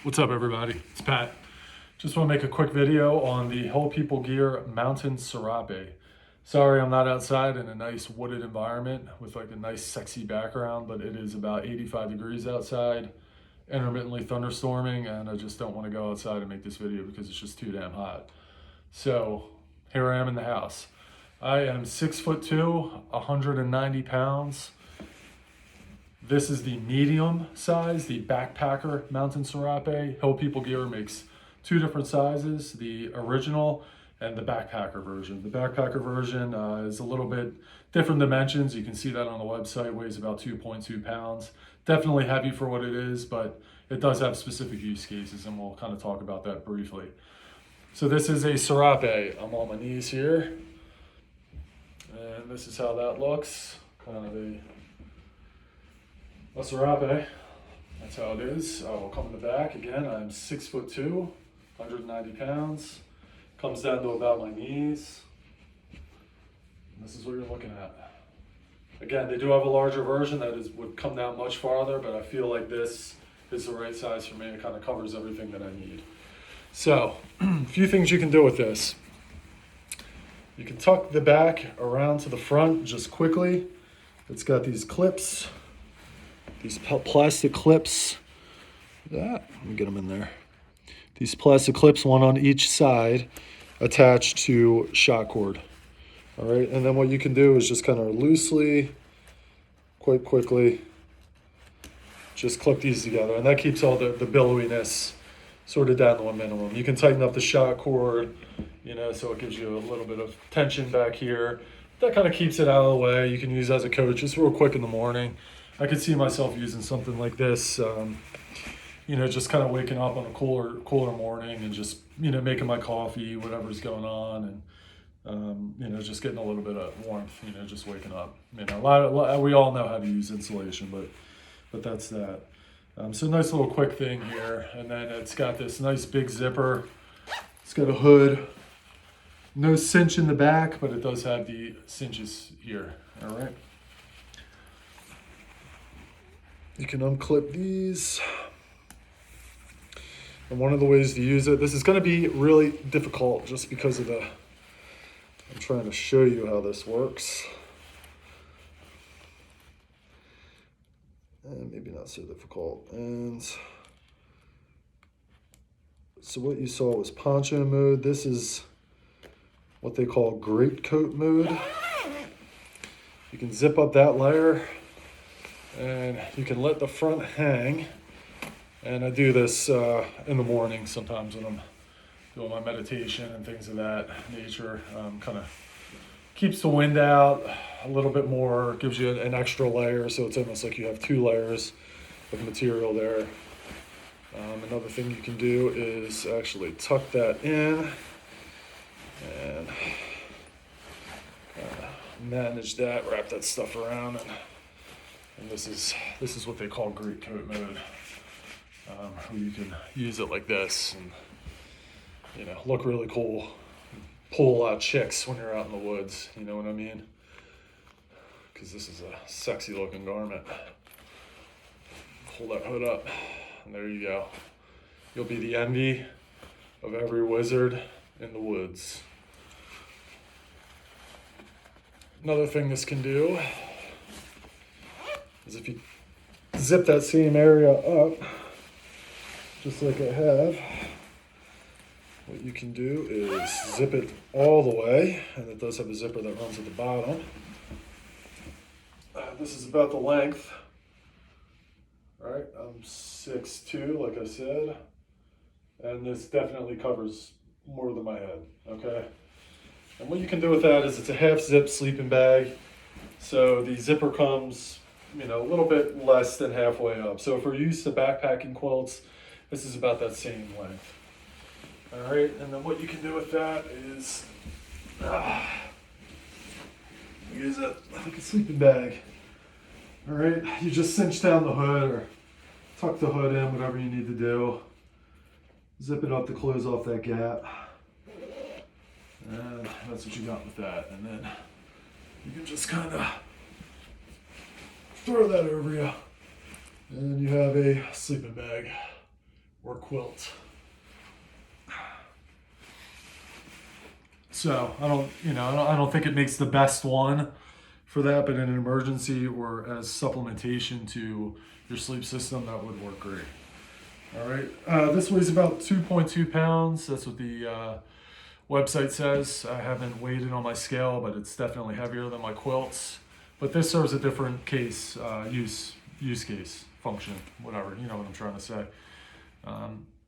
What's up, everybody? It's Pat. Just want to make a quick video on the Hill People Gear Mountain Serape. Sorry I'm not outside in a nice wooded environment with like a nice sexy background, but it is about 85 degrees outside, intermittently thunderstorming, and I just don't want to go outside and make this video because it's just too damn hot. So here I am in the house. I am 6'2", 190 pounds. This is the medium size, the backpacker mountain serape. Hill People Gear makes two different sizes, the original and the backpacker version. The backpacker version is a little bit different dimensions. You can see that on the website, weighs about 2.2 pounds. Definitely heavy for what it is, but it does have specific use cases, and we'll kind of talk about that briefly. So this is a serape. I'm on my knees here, and this is how that looks. Kind of a serape, that's how it is. I will come in the back. Again, I'm 6'2", 190 pounds. Comes down to about my knees. And this is what you're looking at. Again, they do have a larger version that would come down much farther, but I feel like this is the right size for me. It kind of covers everything that I need. So, a few things you can do with this. You can tuck the back around to the front just quickly. It's got these clips. These plastic clips, let me get them in there. These plastic clips, one on each side, attached to shot cord. All right, and then what you can do is just kind of loosely, quite quickly, just clip these together, and that keeps all the billowiness sort of down to a minimum. You can tighten up the shot cord, so it gives you a little bit of tension back here. That kind of keeps it out of the way. You can use as a coat, just real quick in the morning. I could see myself using something like this, just kind of waking up on a cooler morning and just, making my coffee, whatever's going on, and, just getting a little bit of warmth, just waking up. We all know how to use insulation, but that's that. So nice little quick thing here. And then it's got this nice big zipper. It's got a hood. No cinch in the back, but it does have the cinches here, all right? You can unclip these. And one of the ways to use it, this is going to be really difficult just because of I'm trying to show you how this works. And maybe not so difficult. And so what you saw was poncho mode. This is what they call greatcoat mode. You can zip up that layer, and you can let the front hang. And I do this in the morning sometimes when I'm doing my meditation and things of that nature. Kind of keeps the wind out a little bit more, gives you an extra layer, so it's almost like you have two layers of material there. Another thing you can do is actually tuck that in and manage that, wrap that stuff around, and this is what they call greatcoat mode. Where you can use it like this and look really cool, pull a lot of chicks when you're out in the woods. You know what I mean? Because this is a sexy looking garment. Pull that hood up, and there you go. You'll be the envy of every wizard in the woods. Another thing this can do is if you zip that same area up, just like I have, what you can do is zip it all the way, and it does have a zipper that runs at the bottom. This is about the length. All right, I'm 6'2", like I said, and this definitely covers more than my head, okay? And what you can do with that is it's a half zip sleeping bag. So the zipper comes, a little bit less than halfway up. So if we're used to backpacking quilts, this is about that same length. All right, and then what you can do with that is use it like a sleeping bag. All right, you just cinch down the hood or tuck the hood in, whatever you need to do. Zip it up to close off that gap. And that's what you got with that. And then you can just kind of throw that over you. And you have a sleeping bag or quilt. So I don't think it makes the best one for that, but in an emergency or as supplementation to your sleep system, that would work great. All right, this weighs about 2.2 pounds. That's what the website says. I haven't weighed it on my scale, but it's definitely heavier than my quilts. But this serves a different case, use case, function, whatever, you know what I'm trying to say.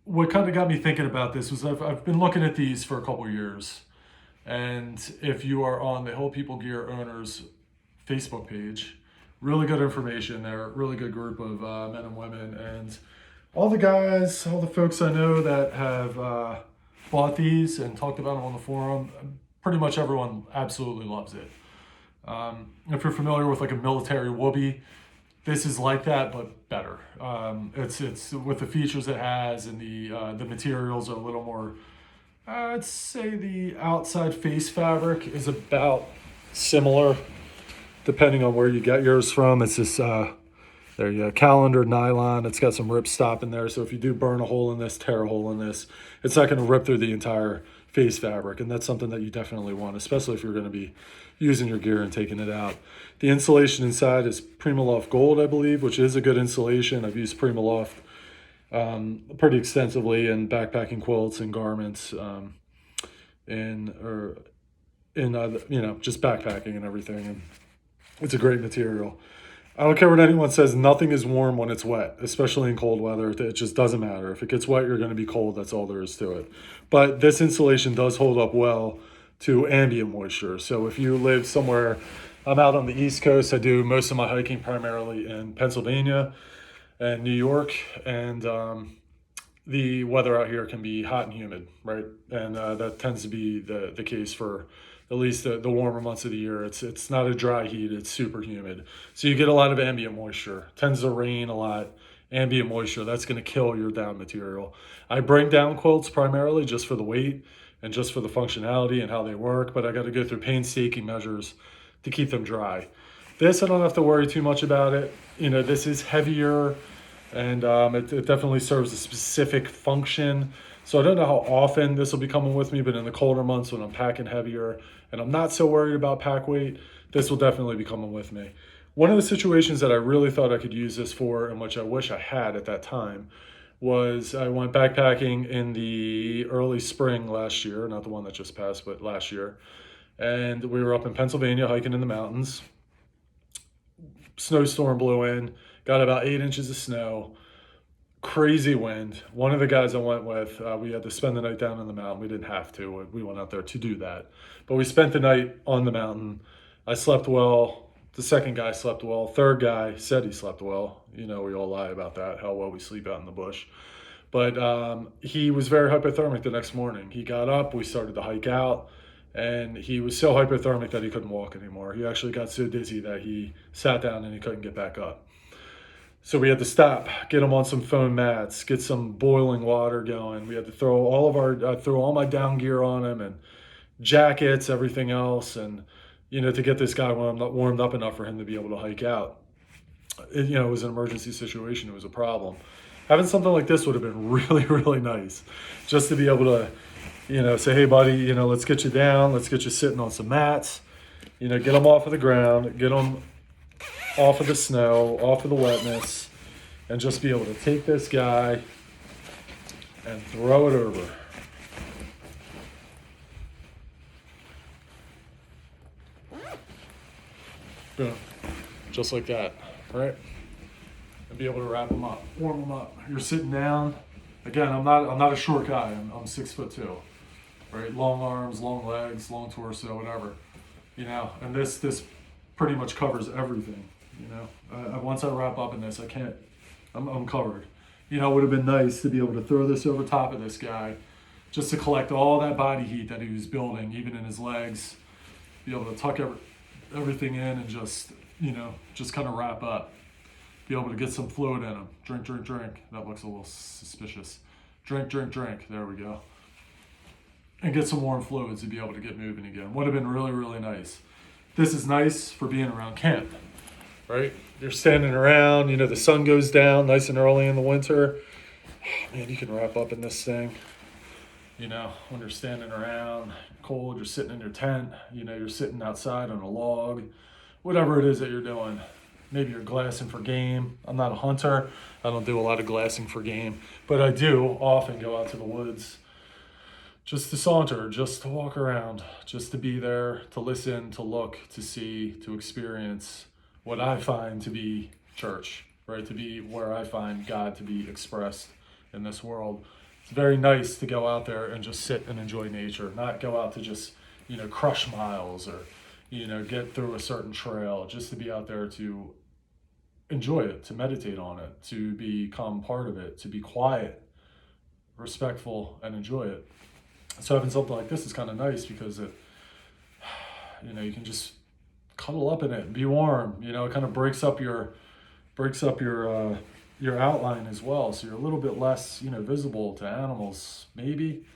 What kind of got me thinking about this was I've been looking at these for a couple years. And if you are on the Hill People Gear Owners Facebook page, really good information there, really good group of men and women. And all the guys, all the folks I know that have bought these and talked about them on the forum, pretty much everyone absolutely loves it. If you're familiar with like a military whoopee, this is like that, but better. It's with the features it has, and the materials are a little more, I'd say the outside face fabric is about similar, depending on where you get yours from. It's this, there you go, calendar nylon. It's got some rip stop in there, so if you do burn a hole in this, tear a hole in this, it's not going to rip through the entire face fabric, and that's something that you definitely want, especially if you're going to be using your gear and taking it out. The insulation inside is Primaloft Gold, I believe, which is a good insulation. I've used Primaloft pretty extensively in backpacking quilts and garments, just backpacking and everything. And it's a great material. I don't care what anyone says, nothing is warm when it's wet, especially in cold weather. It just doesn't matter. If it gets wet, you're going to be cold. That's all there is to it. But this insulation does hold up well to ambient moisture. So if you live somewhere, I'm out on the East Coast. I do most of my hiking primarily in Pennsylvania and New York. And the weather out here can be hot and humid, right? And that tends to be the case for at least the warmer months of the year. It's not a dry heat, it's super humid. So you get a lot of ambient moisture. Tends to rain a lot. Ambient moisture, that's gonna kill your down material. I bring down quilts primarily just for the weight and just for the functionality and how they work, but I gotta go through painstaking measures to keep them dry. This, I don't have to worry too much about it. You know, this is heavier, and it definitely serves a specific function. So I don't know how often this will be coming with me, but in the colder months when I'm packing heavier and I'm not so worried about pack weight, this will definitely be coming with me. One of the situations that I really thought I could use this for, and which I wish I had at that time, was I went backpacking in the early spring last year, not the one that just passed, but last year. And we were up in Pennsylvania hiking in the mountains. Snowstorm blew in, got about 8 inches of snow. Crazy wind. One of the guys I went with, we had to spend the night down on the mountain. We didn't have to. We went out there to do that. But we spent the night on the mountain. I slept well. The second guy slept well. Third guy said he slept well. You know, we all lie about that, how well we sleep out in the bush. But he was very hypothermic the next morning. He got up, we started to hike out, and he was so hypothermic that he couldn't walk anymore. He actually got so dizzy that he sat down and he couldn't get back up. So we had to stop, get him on some foam mats, get some boiling water going. We had to throw all my down gear on him and jackets, everything else, and to get this guy warmed up enough for him to be able to hike out. It was an emergency situation. It was a problem. Having something like this would have been really, really nice, just to be able to, say, hey, buddy, let's get you down, let's get you sitting on some mats, get them off of the ground, get them off of the snow, off of the wetness, and just be able to take this guy and throw it over. Boom. Just like that, right? And be able to wrap them up, warm them up. You're sitting down. Again, I'm not a short guy. I'm 6'2", right? Long arms, long legs, long torso, whatever. And this pretty much covers everything. Once I wrap up in this, I'm covered. It would have been nice to be able to throw this over top of this guy, just to collect all that body heat that he was building, even in his legs, be able to tuck everything in and just kind of wrap up. Be able to get some fluid in him. Drink, drink, drink. That looks a little suspicious. Drink, drink, drink. There we go. And get some warm fluids to be able to get moving again. Would have been really, really nice. This is nice for being around camp, right? You're standing around, the sun goes down nice and early in the winter. Man, you can wrap up in this thing. You know, when you're standing around, cold, you're sitting in your tent, you know, you're sitting outside on a log, whatever it is that you're doing. Maybe you're glassing for game. I'm not a hunter. I don't do a lot of glassing for game, but I do often go out to the woods just to saunter, just to walk around, just to be there, to listen, to look, to see, to experience what I find to be church, right? To be where I find God to be expressed in this world. It's very nice to go out there and just sit and enjoy nature, not go out to just, you know, crush miles or, you know, get through a certain trail, just to be out there to enjoy it, to meditate on it, to become part of it, to be quiet, respectful, and enjoy it. So having something like this is kind of nice because it, you know, you can just cuddle up in it and be warm. You know, it kind of breaks up your outline as well, so you're a little bit less, you know, visible to animals. Maybe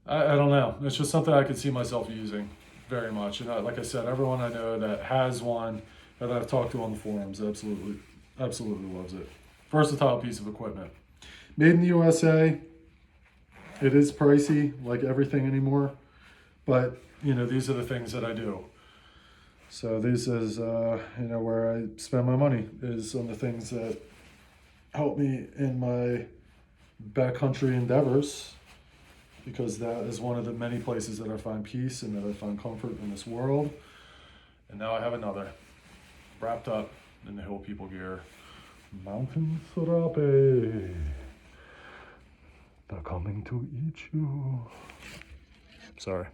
I don't know. It's just something I could see myself using very much. And like I said, everyone I know that has one that I've talked to on the forums absolutely loves it. Versatile piece of equipment. Made in the USA. It is pricey, like everything anymore, but you know, these are the things that I do. So this is, you know, where I spend my money is on the things that help me in my backcountry endeavors, because that is one of the many places that I find peace and that I find comfort in this world. And now I have another wrapped up in the Hill People gear. Mountain Serape. They're coming to eat you. Sorry.